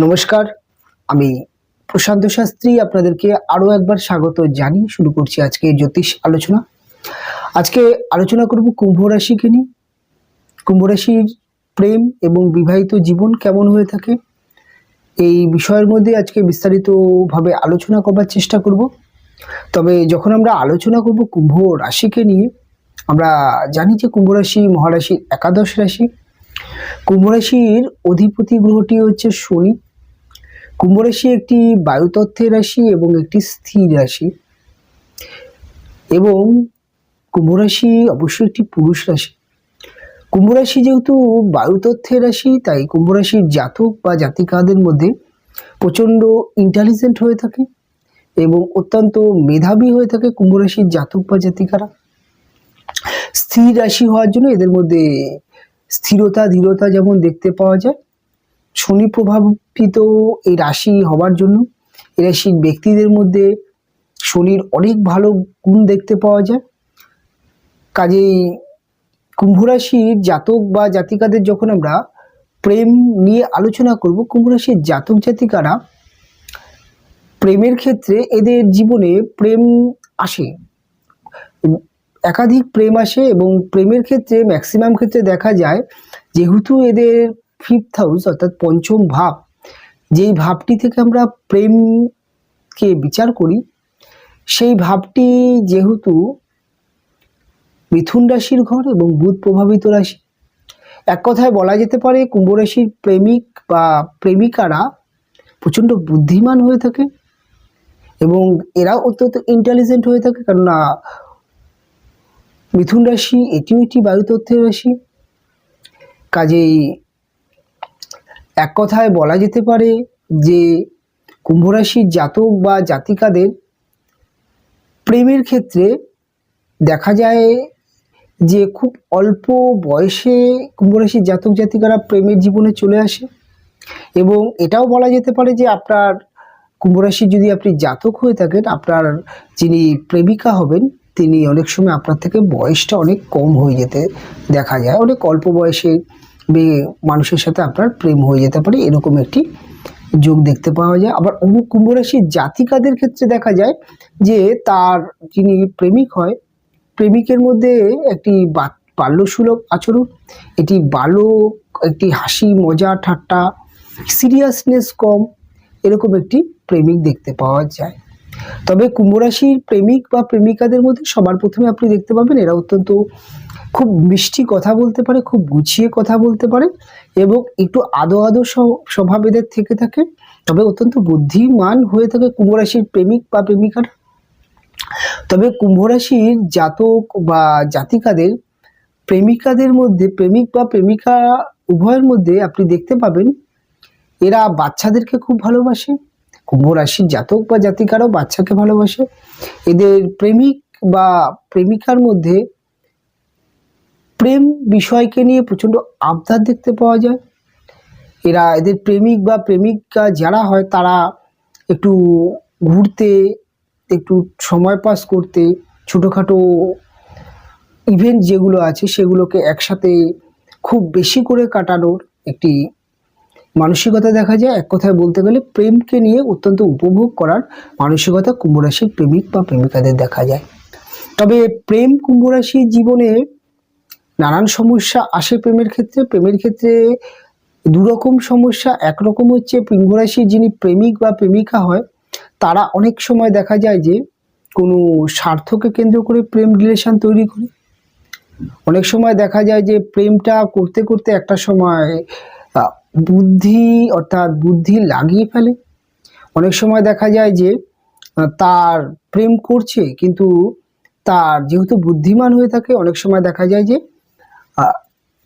নমস্কার, আমি প্রশান্ত শাস্ত্রী আপনাদেরকে আরও একবার স্বাগত জানিয়ে শুরু করছি আজকে জ্যোতিষ আলোচনা। আজকে আলোচনা করব কুম্ভ রাশিকে নিয়ে। কুম্ভ রাশির প্রেম এবং বিবাহিত জীবন কেমন হয়ে থাকে এই বিষয়ের মধ্যে আজকে বিস্তারিতভাবে আলোচনা করবার চেষ্টা করব। তবে যখন আমরা আলোচনা করব কুম্ভ রাশিকে নিয়ে, আমরা জানি যে কুম্ভ রাশি মহারাশির একাদশ রাশি। কুম্ভ রাশির অধিপতি গ্রহটি হচ্ছে শনি। কুম্ভ রাশি একটি বায়ুতত্ত্বের রাশি এবং একটি স্থির রাশি, এবং কুম্ভ রাশি অবশ্যই একটি পুরুষ রাশি। কুম্ভ রাশি যেহেতু বায়ুতত্ত্বের রাশি, তাই কুম্ভ রাশির জাতক বা জাতিকাদের মধ্যে প্রচণ্ড ইন্টেলিজেন্ট হয়ে থাকে এবং অত্যন্ত মেধাবী হয়ে থাকে কুম্ভ রাশির জাতক বা জাতিকারা। স্থির রাশি হওয়ার জন্য এদের মধ্যে স্থিরতা ধীরতা যেমন দেখতে পাওয়া যায়, শনি প্রভাবিত এই রাশি হওয়ার জন্য এই রাশির ব্যক্তিদের মধ্যে শনির অনেক ভালো গুণ দেখতে পাওয়া যায়। কাজেই কুম্ভ রাশির জাতক বা জাতিকাদের যখন আমরা প্রেম নিয়ে আলোচনা করব, কুম্ভ রাশির জাতক জাতিকারা প্রেমের ক্ষেত্রে এদের জীবনে প্রেম আসে, একাধিক প্রেম আসে, এবং প্রেমের ক্ষেত্রে ম্যাক্সিমাম ক্ষেত্রে দেখা যায় যেহেতু এদের ফিফথ হাউস অর্থাৎ পঞ্চম ভাব, যেই ভাবটি থেকে আমরা প্রেমকে বিচার করি, সেই ভাবটি যেহেতু মিথুন রাশির ঘর এবং বুধ প্রভাবিত রাশি, এক কথায় বলা যেতে পারে কুম্ভ রাশির প্রেমিক বা প্রেমিকারা প্রচণ্ড বুদ্ধিমান হয়ে থাকে এবং এরা অত্যন্ত ইন্টেলিজেন্ট হয়ে থাকে। কেননা মিথুন রাশি এটিও একটি বায়ুতত্ত্বের রাশি। কাজেই এক কথায় বলা যেতে পারে যে কুম্ভ রাশির জাতক বা জাতিকাদের প্রেমের ক্ষেত্রে দেখা যায় যে খুব অল্প বয়সে কুম্ভ রাশির জাতক জাতিকারা প্রেমের জীবনে চলে আসে। এবং এটাও বলা যেতে পারে যে আপনার কুম্ভ রাশির যদি আপনি জাতক হয়ে থাকেন, আপনার যিনি প্রেমিকা হবেন তিনি অনেক সময় আপনার থেকে বয়সটা অনেক কম হয়ে যেতে দেখা যায়। অনেক অল্প বয়সে মানুষের সাথে আপনার প্রেম হয়ে যেতে পারে, এরকম একটি যোগ দেখতে পাওয়া যায়। আবার কুম্ভ রাশির জাতিকাদের ক্ষেত্রে দেখা যায় যে তার যিনি প্রেমিক হয়, প্রেমিকের মধ্যে একটি বাল্যসুলভ আচরণ, এটি একটি হাসি মজা ঠাট্টা, সিরিয়াসনেস কম, এরকম একটি প্রেমিক দেখতে পাওয়া যায়। তবে কুম্ভ রাশির প্রেমিক বা প্রেমিকাদের মধ্যে সবার প্রথমে আপনি দেখতে পাবেন এরা অত্যন্ত খুব মিষ্টি কথা বলতে পারে, খুব গুছিয়ে কথা বলতে পারে এবং একটু আদো স্বভাব এদের থেকে থাকে। তবে অত্যন্ত বুদ্ধিমান হয়ে থাকে কুম্ভ রাশির প্রেমিক বা প্রেমিকারা। তবে কুম্ভ রাশির জাতক বা জাতিকাদের প্রেমিকাদের মধ্যে, প্রেমিক বা প্রেমিকা উভয়ের মধ্যে আপনি দেখতে পাবেন এরা বাচ্চাদেরকে খুব ভালোবাসে। কুম্ভ রাশির জাতক বা জাতিকারাও বাচ্চাকে ভালোবাসে। এদের প্রেমিক বা প্রেমিকার মধ্যে প্রেম বিষয়কে নিয়ে প্রচণ্ড আবদার দেখতে পাওয়া যায়। এদের প্রেমিক বা প্রেমিকা যারা হয় তারা একটু ঘুরতে, একটু সময় পাস করতে, ছোটোখাটো ইভেন্ট যেগুলো আছে সেগুলোকে একসাথে খুব বেশি করে কাটানোর একটি মানসিকতা দেখা যায়। এক কথায় বলতে গেলে প্রেমকে নিয়ে অত্যন্ত উপভোগ করার মানসিকতা কুম্ভ রাশির প্রেমিক বা প্রেমিকাদের দেখা যায়। তবে প্রেম কুম্ভ রাশির জীবনে নানান সমস্যা আসে প্রেমের ক্ষেত্রে। প্রেমের ক্ষেত্রে দুরকম সমস্যা। একরকম হচ্ছে কুম্ভ রাশির যিনি প্রেমিক বা প্রেমিকা হয় তারা অনেক সময় দেখা যায় যে কোনো স্বার্থকে কেন্দ্র করে প্রেম রিলেশন তৈরি করে। অনেক সময় দেখা যায় যে প্রেমটা করতে করতে একটা সময় বুদ্ধি লাগিয়ে ফেলে। অনেক সময় দেখা যায় যে তার প্রেম করছে কিন্তু তার যেহেতু বুদ্ধিমান হয়ে থাকে, অনেক সময় দেখা যায় যে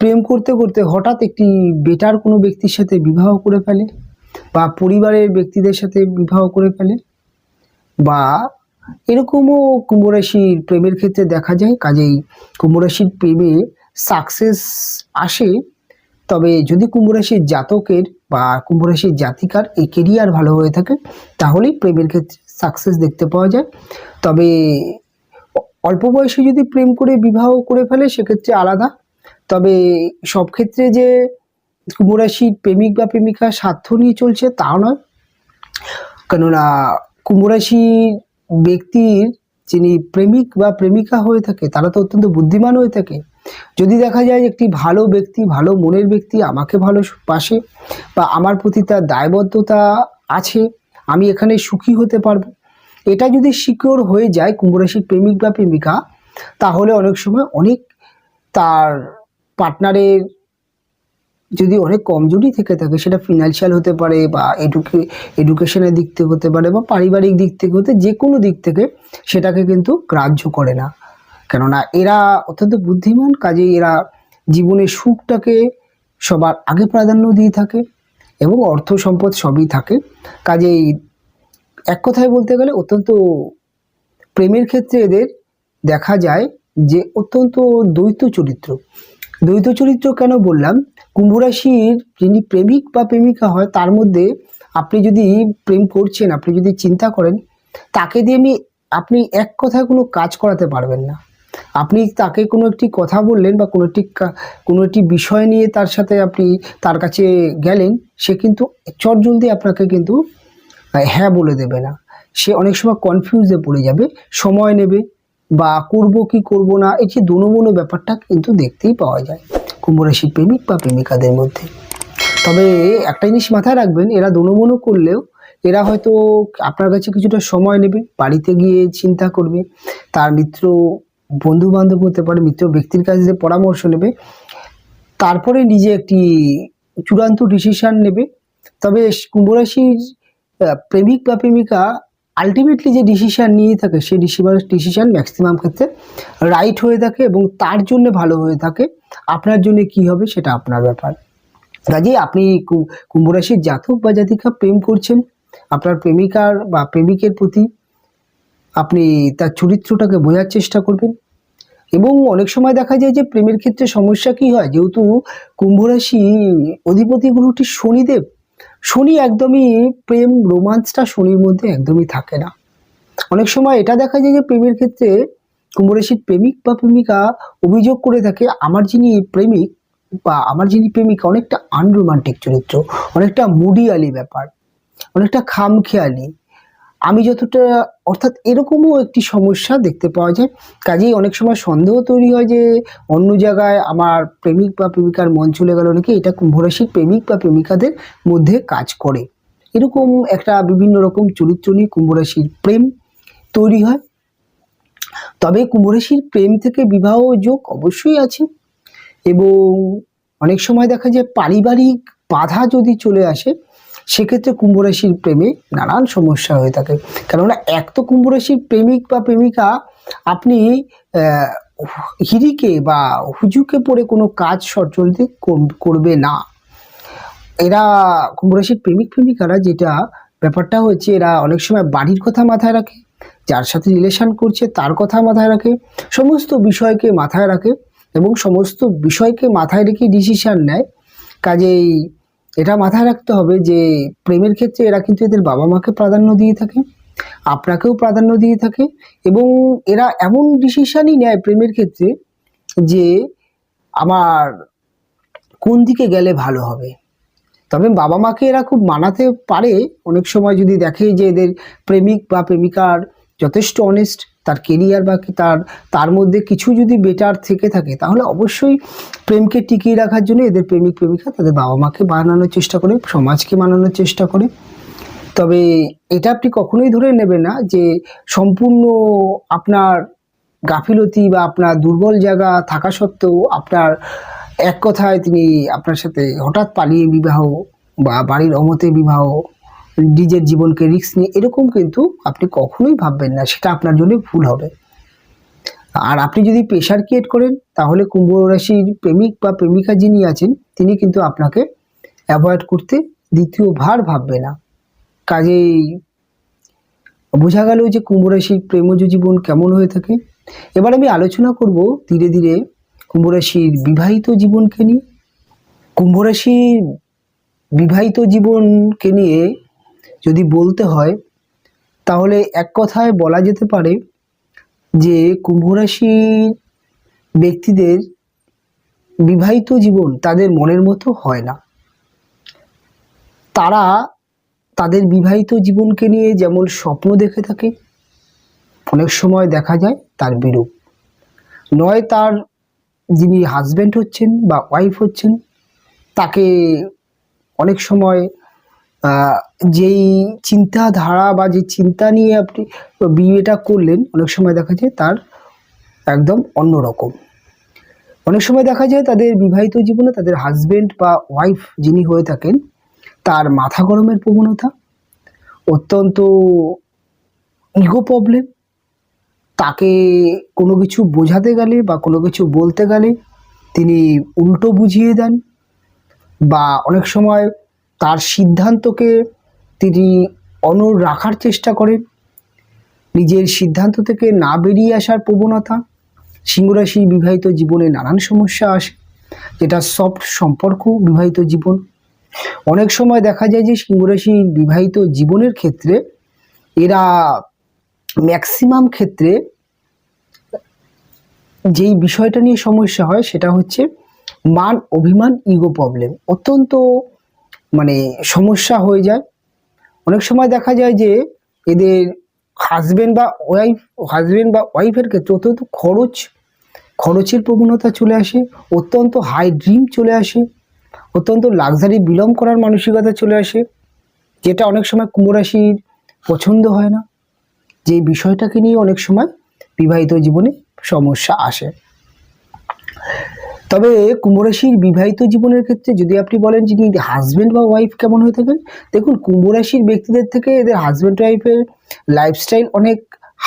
প্রেম করতে করতে হঠাৎ একটি বেটার কোনো ব্যক্তির সাথে বিবাহ করে ফেলে বা পরিবারের ব্যক্তিদের সাথে বিবাহ করে ফেলে, বা এরকমও কুম্ভ রাশির প্রেমের ক্ষেত্রে দেখা যায়। কাজেই কুম্ভ রাশির প্রেমে সাকসেস আসে, তবে যদি কুম্ভ রাশির জাতকের বা কুম্ভ রাশির জাতিকার এই কেরিয়ার ভালো হয়ে থাকে তাহলেই প্রেমের ক্ষেত্রে সাকসেস দেখতে পাওয়া যায়। তবে অল্প বয়সে যদি প্রেম করে বিবাহ করে ফেলে সেক্ষেত্রে আলাদা। তবে সব ক্ষেত্রে যে কুম্ভ রাশির প্রেমিক বা প্রেমিকা স্বার্থ নিয়ে চলছে তা নয়, কেননা কুম্ভ রাশির ব্যক্তির যিনি প্রেমিক বা প্রেমিকা হয়ে থাকে তারা তো অত্যন্ত বুদ্ধিমান হয়ে থাকে। যদি দেখা যায় একটি ভালো ব্যক্তি, ভালো মনের ব্যক্তি আমাকে ভালোবাসে বা আমার প্রতি তার দায়বদ্ধতা আছে, আমি এখানে সুখী হতে পারবো, এটা যদি সিকিওর হয়ে যায় কুম্ভ রাশির প্রেমিক বা প্রেমিকা, তাহলে অনেক সময় অনেক তার পার্টনারের যদি অনেক কমজোরি থেকে থাকে, সেটা ফিনান্সিয়াল হতে পারে বা এডুকেশনের দিক থেকে হতে পারে বা পারিবারিক দিক থেকে হতে, যে কোনো দিক থেকে সেটাকে কিন্তু গ্রাহ্য করে না। কেননা এরা অত্যন্ত বুদ্ধিমান, কাজেই এরা জীবনের সুখটাকে সবার আগে প্রাধান্য দিয়ে থাকে এবং অর্থ সম্পদ সবই থাকে। কাজেই এক কথায় বলতে গেলে অত্যন্ত প্রেমের ক্ষেত্রে এদের দেখা যায় যে অত্যন্ত দ্বৈত চরিত্র। দ্বৈত চরিত্র কেন বললাম, কুম্ভ রাশির যিনি প্রেমিক বা প্রেমিকা হয় তার মধ্যে আপনি যদি প্রেম করছেন, আপনি যদি চিন্তা করেন, তাকে দিয়ে আপনি এক কথায় কোনো কাজ করাতে পারবেন না। আপনি তাকে কোনো একটি কথা বললেন বা কোনো একটি বিষয় নিয়ে তার সাথে আপনি তার কাছে গেলেন, সে কিন্তু চটজলদি আপনাকে কিন্তু হ্যাঁ বলে দেবে না। সে অনেক সময় কনফিউজে পড়ে যাবে, সময় নেবে বা করব কি করব না, এই যে দোনোমনো ব্যাপারটা কিন্তু দেখতেই পাওয়া যায় কুম্ভ রাশির প্রেমিক বা প্রেমিকাদের মধ্যে। তবে একটা জিনিস মাথায় রাখবেন, এরা দোনোমনো করলেও এরা হয়তো আপনার কাছে কিছুটা সময় নেবে, বাড়িতে গিয়ে চিন্তা করবে, তার মিত্র বন্ধু বান্ধব হতে পারে, মিত্র ব্যক্তির কাছে যে পরামর্শ নেবে, তারপরে নিজে একটি চূড়ান্ত ডিসিশন নেবে। তবে কুম্ভ রাশির প্রেমিক বা প্রেমিকা আলটিমেটলি যে ডিসিশন নিয়ে থাকে, সেই ডিসিশন ম্যাক্সিমাম ক্ষেত্রে রাইট হয়ে থাকে এবং তার জন্য ভালো হয়ে থাকে। আপনার জন্য কি হবে সেটা আপনার ব্যাপার। কাজেই আপনি কুম্ভ রাশির জাতক বা জাতিকা প্রেম করছেন, আপনার প্রেমিকার বা প্রেমিকের প্রতি আপনি তার চরিত্রটাকে বোঝার চেষ্টা করবেন। এবং অনেক সময় দেখা যায় যে প্রেমের ক্ষেত্রে সমস্যা কি হয়, যেহেতু কুম্ভ রাশি অধিপতি গ্রহটি শনিদেব, শনি একদমই প্রেম রোমান্সটা শনির মধ্যে একদমই থাকে না। অনেক সময় এটা দেখা যায় যে প্রেমের ক্ষেত্রে কুম্ভ রাশির প্রেমিক বা প্রেমিকা অভিযোগ করে থাকে, আমার যিনি প্রেমিক বা আমার যিনি প্রেমিকা অনেকটা আনরোমান্টিক চরিত্র, অনেকটা মুডিয়ালি ব্যাপার, অনেকটা খামখেয়ালি, আমি যতটা, অর্থাৎ এরকমও একটি সমস্যা দেখতে পাওয়া যায়। কাজেই অনেক সময় সন্দেহ তৈরি হয় যে অন্য জায়গায় আমার প্রেমিক বা প্রেমিকার মন চলে গেল নাকি, এটা কুম্ভ রাশির প্রেমিক বা প্রেমিকাদের মধ্যে কাজ করে। এরকম একটা বিভিন্ন রকম চরিত্র নিয়ে কুম্ভ রাশির প্রেম তৈরি হয়। তবে কুম্ভ রাশির প্রেম থেকে বিবাহ যোগ অবশ্যই আছে এবং অনেক সময় দেখা যায় পারিবারিক বাধা যদি চলে আসে, সেক্ষেত্রে কুম্ভ রাশির প্রেমে নানান সমস্যা হয়ে থাকে। কেননা এক তো কুম্ভ রাশির প্রেমিক বা প্রেমিকা, আপনি হিরিকে বা হুজুকে পড়ে কোনো কাজ সচলতে করবে না। এরা কুম্ভ রাশির প্রেমিক প্রেমিকারা যেটা ব্যাপারটা হচ্ছে, এরা অনেক সময় বাড়ির কথা মাথায় রাখে, যার সাথে রিলেশন করছে তার কথা মাথায় রাখে, সমস্ত বিষয়কে মাথায় রাখে এবং সমস্ত বিষয়কে মাথায় রেখে ডিসিশন নেয়। কাজেই এটা মাথায় রাখতে হবে যে প্রেমের ক্ষেত্রে এরা কিন্তু এদের বাবা মাকে প্রাধান্য দিয়ে থাকে, আপনাকেও প্রাধান্য দিয়ে থাকে এবং এরা এমন ডিসিশনই নেয় প্রেমের ক্ষেত্রে যে আমার কোন দিকে গেলে ভালো হবে। তবে বাবা মাকে এরা খুব মানাতে পারে অনেক সময়, যদি দেখে যে এদের প্রেমিক বা প্রেমিকার যথেষ্ট অনেস্ট, তার কেরিয়ার বা তার মধ্যে কিছু যদি বেটার থেকে থাকে, তাহলে অবশ্যই প্রেমকে টিকিয়ে রাখার জন্য এদের প্রেমিক প্রেমিকা তাদের বাবা মাকে মানানোর চেষ্টা করে, সমাজকে মানানোর চেষ্টা করে। তবে এটা আপনি কখনোই ধরে নেবেন না যে সম্পূর্ণ আপনার গাফিলতি বা আপনার দুর্বল জায়গা থাকা সত্ত্বেও আপনার এক কথায় তিনি আপনার সাথে হঠাৎ পালিয়ে বিবাহ বা বাড়ির অমতে বিবাহ, নিজের জীবনকে রিস্ক নিয়ে, এরকম কিন্তু আপনি কখনোই ভাববেন না, সেটা আপনার জন্য ভুল হবে। আর আপনি যদি প্রেশার ক্রিয়েট করেন, তাহলে কুম্ভ রাশির প্রেমিক বা প্রেমিকা যিনি আছেন তিনি কিন্তু আপনাকে অ্যাভয়েড করতে দ্বিতীয়বার ভাববে না। কাজেই বোঝা গেল যে কুম্ভ রাশির প্রেমজ জীবন কেমন হয়ে থাকে। এবার আমি আলোচনা করব ধীরে ধীরে কুম্ভ রাশির বিবাহিত জীবনকে নিয়ে। কুম্ভ রাশির বিবাহিত জীবনকে নিয়ে যদি বলতে হয়, তাহলে এক কথায় বলা যেতে পারে যে কুম্ভ রাশির ব্যক্তিদের বিবাহিত জীবন তাদের মনের মতো হয় না। তারা তাদের বিবাহিত জীবনকে নিয়ে যেমন স্বপ্ন দেখে থাকে, অনেক সময় দেখা যায় তার বিরূপ। নয় তার যিনি হাজব্যান্ড হচ্ছেন বা ওয়াইফ হচ্ছেন তাকে অনেক সময় যেই চিন্তাধারা বা যে চিন্তা নিয়ে আপনি বিয়েটা করলেন, অনেক সময় দেখা যায় তার একদম অন্যরকম। অনেক সময় দেখা যায় তাদের বিবাহিত জীবনে তাদের হাজব্যান্ড বা ওয়াইফ যিনি হয়ে থাকেন তার মাথা গরমের প্রবণতা, অত্যন্ত ইগো প্রবলেম, তাকে কোনো কিছু বোঝাতে গেলে বা কোনো কিছু বলতে গেলে তিনি উল্টো বুঝিয়ে দেন, বা অনেক সময় তার সিদ্ধান্তকে তিনি অনড় রাখার চেষ্টা করেন। নিজের সিদ্ধান্ত থেকে না বেরিয়ে আসার প্রবণতা। সিংহ রাশির বিবাহিত জীবনে নানান সমস্যা আসে, যেটা সফট সম্পর্ক বিবাহিত জীবন। অনেক সময় দেখা যায় যে সিংহ রাশির বিবাহিত জীবনের ক্ষেত্রে এরা ম্যাক্সিমাম ক্ষেত্রে যেই বিষয়টা নিয়ে সমস্যা হয় সেটা হচ্ছে মান অভিমান ইগো প্রবলেম, অত্যন্ত সমস্যা হয়ে যায়। অনেক সময় দেখা যায় যে এদের হাজবেন্ড বা ওয়াইফের ক্ষেত্রে অত্যন্ত খরচের প্রবণতা চলে আসে, অত্যন্ত হাই ড্রিম চলে আসে, অত্যন্ত লাক্সারি বিলং করার মানসিকতা চলে আসে, যেটা অনেক সময় কুম্ভ রাশির পছন্দ হয় না। যে বিষয়টাকে নিয়ে অনেক সময় বিবাহিত জীবনে সমস্যা আসে। তবে কুম্ভ রাশির বিবাহিত জীবনের ক্ষেত্রে যদি আপনি বলেন যে হাজব্যান্ড বা ওয়াইফ কেমন হয়ে থাকেন, দেখুন কুম্ভ রাশির ব্যক্তিদের থেকে এদের হাজব্যান্ড ওয়াইফের লাইফস্টাইল অনেক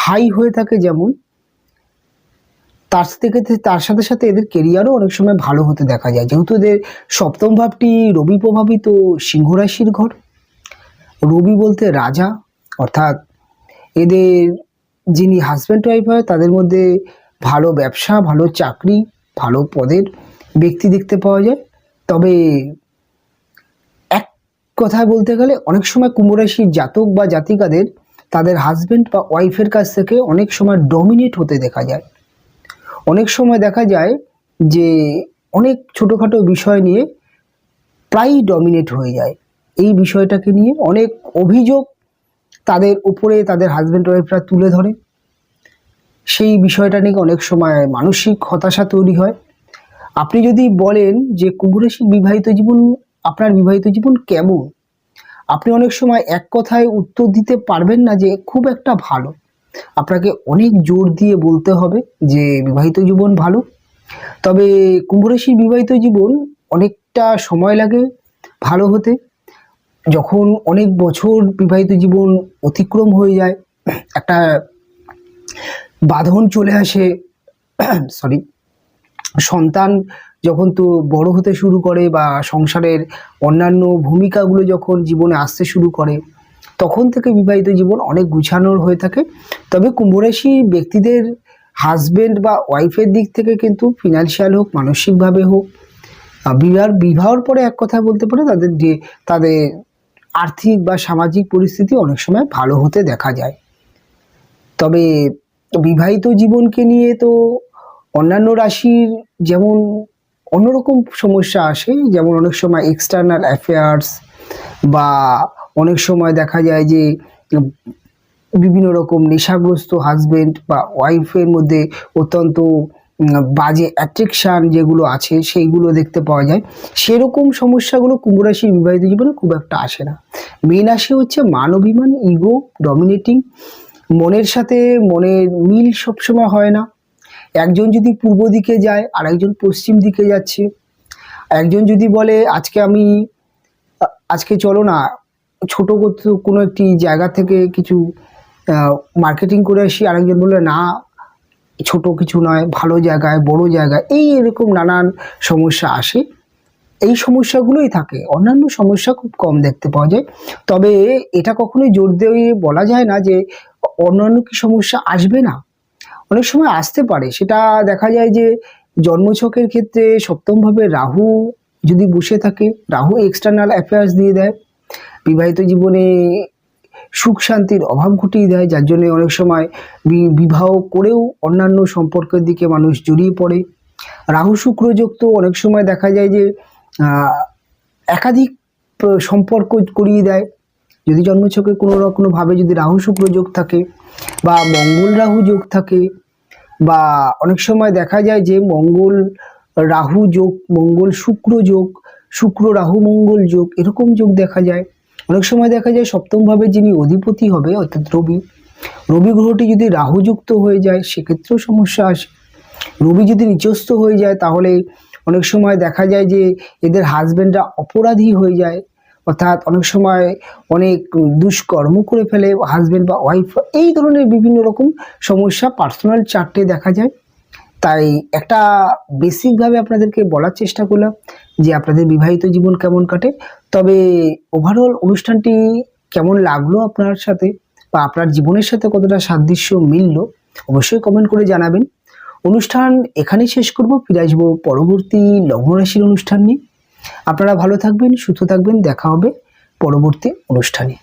হাই হয়ে থাকে, যেমন তার সাথে সাথে এদের কেরিয়ারও অনেক সময় ভালো হতে দেখা যায়, যেহেতু এদের সপ্তম ভাবটি রবি প্রভাবিত সিংহ রাশির ঘর। রবি বলতে রাজা, অর্থাৎ এদের যিনি হাজব্যান্ড ওয়াইফ হয় তাদের মধ্যে ভালো ব্যবসা, ভালো চাকরি, ভালো পদের ব্যক্তি দেখতে পাওয়া যায়। তবে এক কথায় বলতে গেলে অনেক সময় কুম্ভ রাশির জাতক বা জাতিকাদের তাদের হাজব্যান্ড বা ওয়াইফের কাছ থেকে অনেক সময় ডমিনেট হতে দেখা যায়। অনেক সময় দেখা যায় যে অনেক ছোটোখাটো বিষয় নিয়ে প্রায়ই ডমিনেট হয়ে যায়। এই বিষয়টাকে নিয়ে অনেক অভিযোগ তাদের উপরে তাদের হাজব্যান্ড ওয়াইফরা তুলে ধরে। সেই বিষয়টা নিয়ে অনেক সময় মানসিক হতাশা তৈরি হয়। আপনি যদি বলেন যে কুম্ভ রাশির বিবাহিত জীবন, আপনার বিবাহিত জীবন কেমন, আপনি অনেক সময় এক কথায় উত্তর দিতে পারবেন না যে খুব একটা ভালো। আপনাকে অনেক জোর দিয়ে বলতে হবে যে বিবাহিত জীবন ভালো। তবে কুম্ভ রাশির বিবাহিত জীবন অনেকটা সময় লাগে ভালো হতে। যখন অনেক বছর বিবাহিত জীবন অতিক্রম হয়ে যায়, একটা বাঁধন চলে আসে, সরি, সন্তান যখন তো বড় হতে শুরু করে বা সংসারের অন্যান্য ভূমিকাগুলো যখন জীবনে আসতে শুরু করে, তখন থেকে বিবাহিত জীবন অনেক গুছানোর হয়ে থাকে। তবে কুম্ভ রাশি ব্যক্তিদের হাজবেন্ড বা ওয়াইফের দিক থেকে কিন্তু ফিনান্সিয়াল হোক, মানসিকভাবে হোক, বিবাহর পরে এক কথা বলতে পারে তাদের আর্থিক বা সামাজিক পরিস্থিতি অনেক সময় ভালো হতে দেখা যায়। তবে বিবাহিত জীবনকে নিয়ে তো অন্যান্য রাশির যেমন অন্যরকম সমস্যা আসে, যেমন অনেক সময় এক্সটার্নাল অ্যাফেয়ার্স, বা অনেক সময় দেখা যায় যে বিভিন্ন রকম নেশাগ্রস্ত হাজবেন্ড বা ওয়াইফের মধ্যে অত্যন্ত বাজে অ্যাট্রাকশান যেগুলো আছে সেইগুলো দেখতে পাওয়া যায়। সেরকম সমস্যাগুলো কুম্ভ রাশির বিবাহিত জীবনে খুব একটা আসে না। মেন আসে হচ্ছে মান অভিমান, ইগো, ডমিনেটিং, মনের সাথে মনের মিল সবসময় হয় না। একজন যদি পূর্ব দিকে যায় আর একজন পশ্চিম দিকে যাচ্ছে, একজন যদি বলে আজকে চলো না ছোট কোনো একটি জায়গা থেকে কিছু মার্কেটিং করে আসি, আরেকজন বললে না ছোট কিছু নয়, ভালো জায়গায়, বড় জায়গায়, এরকম নানান সমস্যা আসে। এই সমস্যাগুলোই থাকে, অন্যান্য সমস্যা খুব কম দেখতে পাওয়া যায়। তবে এটা কখনোই জোর দিয়ে বলা যায় না যে অন্যান্য কি সমস্যা আসবে না, অনেক সময় আসতে পারে। সেটা দেখা যায় যে জন্মছকের ক্ষেত্রে সপ্তমভাবে রাহু যদি বসে থাকে, রাহু এক্সটার্নাল অ্যাফেয়ার্স দিয়ে দেয়, বিবাহিত জীবনে সুখ শান্তির অভাব ঘটিয়ে দেয়, যার জন্য অনেক সময় বিবাহ করেও অন্যান্য সম্পর্কের দিকে মানুষ জড়িয়ে পড়ে। রাহু শুক্র যোগ তো অনেক সময় দেখা যায় যে একাধিক সম্পর্ক করিয়ে দেয়। যদি জন্মছকে কোনোভাবে যদি রাহু শুক্র যোগ থাকে বা মঙ্গল রাহু যোগ থাকে, বা অনেক সময় দেখা যায় যে মঙ্গল রাহু যোগ, মঙ্গল শুক্র যোগ, শুক্র রাহু মঙ্গল যোগ, এরকম যোগ দেখা যায়। অনেক সময় দেখা যায় সপ্তমভাবে যিনি অধিপতি হবে অর্থাৎ রবি, রবি গ্রহটি যদি রাহুযুক্ত হয়ে যায় সেক্ষেত্রেও সমস্যা আসে। রবি যদি নিচস্থ হয়ে যায় তাহলে অনেক সময় দেখা যায় যে এদের হাজবেন্ডরা অপরাধী হয়ে যায়, অর্থাৎ অনেক সময় অনেক দুষ্কর্ম করে ফেলে হাজবেন্ড বা ওয়াইফ, এই ধরনের বিভিন্ন রকম সমস্যা পার্সোনাল চার্টে দেখা যায়। তাই একটা বেসিকভাবে আপনাদেরকে বলার চেষ্টা করলাম যে আপনাদের বিবাহিত জীবন কেমন কাটে। তবে ওভারঅল অনুষ্ঠানটি কেমন লাগলো আপনার সাথে, বা আপনার জীবনের সাথে কতটা সাদৃশ্য মিলল, অবশ্যই কমেন্ট করে জানাবেন। অনুষ্ঠান এখানেই শেষ করব, ফিরে আসবো পরবর্তী লগ্ন রাশির অনুষ্ঠান নিয়ে। আপনারা ভালো থাকবেন, সুস্থ থাকবেন, দেখা হবে পরবর্তী অনুষ্ঠানে।